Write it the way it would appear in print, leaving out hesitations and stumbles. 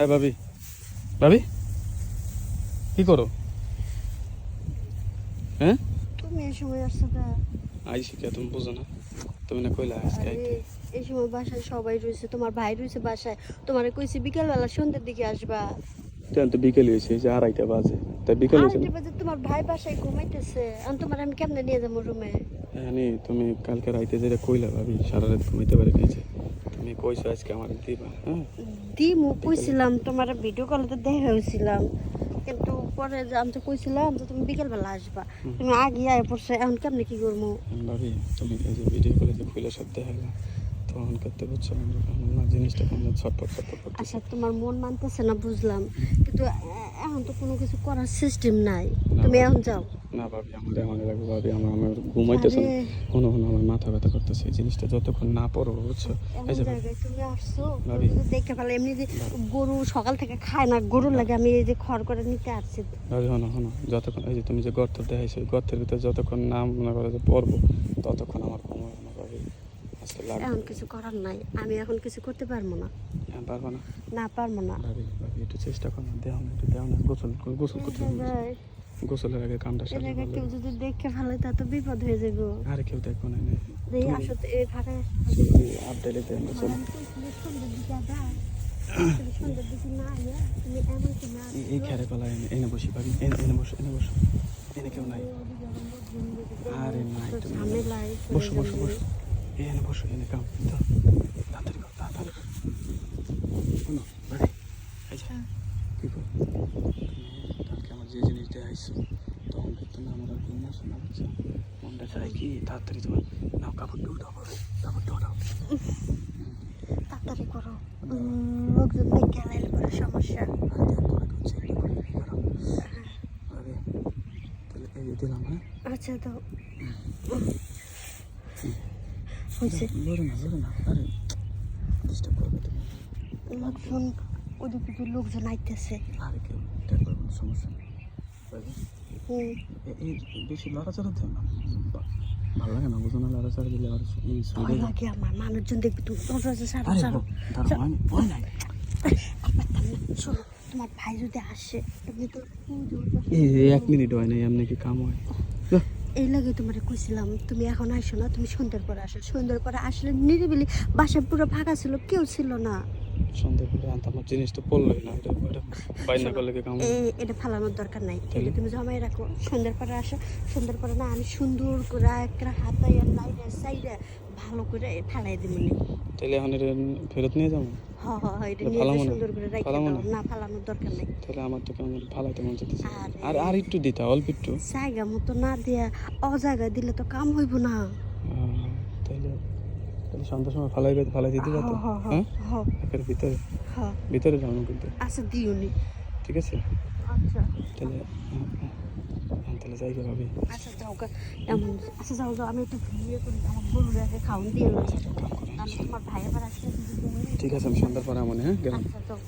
এই ভাবি, ভাবি কি করো? হ্যাঁ তুমি এই সময় আসছো কা? আইসি কে তুমি বুঝো না? তুমি না কইলা আজকে আরে আইতে। এই সময় বাসায় সবাই রয়েছে, তোমার ভাই রয়েছে বাসায়। তোমারে কইছি বিকেলবেলা সন্ধ্যের দিকে আসবা। তো বিকেল হয়েছে, এই যে 2:30 বাজে, তাই বিকেল হয়েছে না? 8টা বাজে তোমার ভাই বাসায় ঘুমাইতেছে, আর তোমার আমি কেমনে নিয়ে যাবো রুমে? হ্যাঁ নি, তুমি কালকে রাইতে যেটা কইলা ভাবি, সারা রাত ঘুমাইতে পারি নিয়েছে। তুমি কইছো আজকে আমার দিবা, হ্যাঁ? দিমু কইছিলাম, তোমার ভিডিও কলে তো দেখা হয়েছিলাম, কিন্তু পরে যে আমি তো কইছিলাম যে তুমি বিকেলবেলা আসবা, তুমি আগে আয় পড়ছো, এখন কেমনে কি করবো? ভাবি তুমি এই যে ভিডিও কলে যে খুলে সব দেখাইলা, তখন করতে বুঝছো না জিনিসটা কেমন ছটফট ছটফট করতেছে। আচ্ছা তোমার মন মানতেছে না বুঝলাম, কিন্তু এখন তো কোনো কিছু করার সিস্টেম নাই। না তুমি ভাবি, এখন যাও। না ভাবি আমার এমন লাগবে ভাবি, আমার ঘুমাইতেছে না। আরে শোনো শোনো, আমার মাথা ব্যথা করতেছে, এই জিনিসটা যতক্ষণ না পড়বো বুঝছো। এমন এই যে জায়গায় তুমি আসছো, ভাবি, তুমি তো দেখে ফেলে এমনি যে গরু সকাল থেকে খায় না, গরুর লাগে আমি এই যে খড় করে নিতে আসছি। ভাবি শোনো শোনো, যতক্ষণ এই যে তুমি যে গর্ত দেখাইছো, ওই গর্তের ভিতরে যতক্ষণ না মনে করো যে পড়বো, ততক্ষণ আমার ঘুম হবে না ভাবি। আজকে লাগবে। এখন কিছু করার নাই, আমি এখন কিছু করতে পারবো না। হ্যাঁ পারবো না না পারবো না। ভাবি, ভাবি একটু চেষ্টা করো না, দেও না, একটু দেও না, গোসল গোসল করতে হবে। গোসলের আগে কামটা এর সারলে আগে ভালো কেউ হবে। যদি দেখে ফেলে তা তো বিপদ হয়ে যাবো। আরে কেউ দেখবো না। এই আসো তো, এই ফাঁকায় আপডেটে দেন চলো। সন্ধ্যের দিকে আবার সন্ধ্যের দিকে না আইয়া তুমি এমন কি না এই খেয়ারে পালা এনে এনে বসি ভাবি, এনে এনে বসো, এনে বসো, এনে কেউ নাই। আরে নাই, তুমি ঝামেলায় বসো বসো বসো, এনে বসো, এনে কাম দাও, তাড়াতাড়ি কর, তাড়াতাড়ি কর। শোনো ভাবি, এই যে কি কর, কালকে আমার যে জিনিস দিয়ে আইসো, তখন দেখতো না আমার আর ঘুম আসে না বুঝছো। মনটা চাই কি তাড়াতাড়ি তোমার নাও, কাপড়টা উঠাও ভাবি, কাপড়টা উঠাও। তাড়াতাড়ি করো, লোকজন দেখে আলাইলে পরে সমস্যা। তাহলে এই যে দিলাম, হ্যাঁ? আচ্ছা তো হয়েছে। লড়ে না, লড়ে না, আরে ডিস্টার্ব করবে তুমি। লোকজন ওদিকে তো লোকজন আইতেছে। আরে কেউ টের পারবে না, সমস্যা নেই। বুঝলে? এই বেশি লড়াচড়া দেয় না, ভালো লাগে না বুঝো না, লড়াচড়া দিলে আর এই ভয় শরীরে। লাগে আমার, মানুষজন দেখবে তুমি সারো আরে সারো। দাঁড়াও, আমি ভয় নাই। শোনো, তোমার ভাই যদি আসে এমনি তো এই 1 মিনিট হয় নাই, এমনি কি কাম হয়? এই লাগে তোমার কইছিলাম তুমি এখন আসো না, তুমি সন্ধ্যার পরে আসো। সন্ধ্যার পরে আসলে নিরিবিলি, বাসা পুরো ফাঁকা ছিল, কেউ ছিল না। সন্ধ্যে করে আনতে আমার জিনিসটা পড়লোই না, এটা বাইনা করলে কি কাম হয়? এটা ফালানোর দরকার নাই, তাহলে? এটা তুমি জমাই রাখো। সন্ধ্যার পরে আসো, সন্ধ্যার পরে না আমি সুন্দর করে একটা হাতাইয়া নাইরে সাইডে ভালো করে ফেলাই দিব। তাহলে এখন এটা ফেরত নিয়ে যাবো? এটা এটা নিয়ে ফালামো যে না? সুন্দর করে রাখতে ফালামো দাও। না? না ফালানোর দরকার নাই। তাহলে আমার তো কেমন ফালাইতে মন চাইতেছে। আরে। আর আর একটু দিতা, অল্প একটু। জায়গা মতো না দিয়া অজায়গায় দিলে তো কাম হইব না। তাহলে তাহলে সন্ধ্যার সময় ফালাই দিতে পারতো, হ্যাঁ? একের ভিতরে ভিতরে যাবো কিন্তু, আচ্ছা দিওনি। ঠিক আছে? আচ্ছা তাহলে তাহলে যাই গে ভাবি। আচ্ছা যাও গা, এমন আচ্ছা যাও যাও, আমি একটু ইয়ে করি, আমার গরুর আগে খাওয়ান দিয়ে লই। কাম করে আমি তোমার ভাই আবার আসলে ঠিক আছে, আমি সন্ধ্যার পরে মনে, হ্যাঁ গেলাম। আচ্ছা যাও।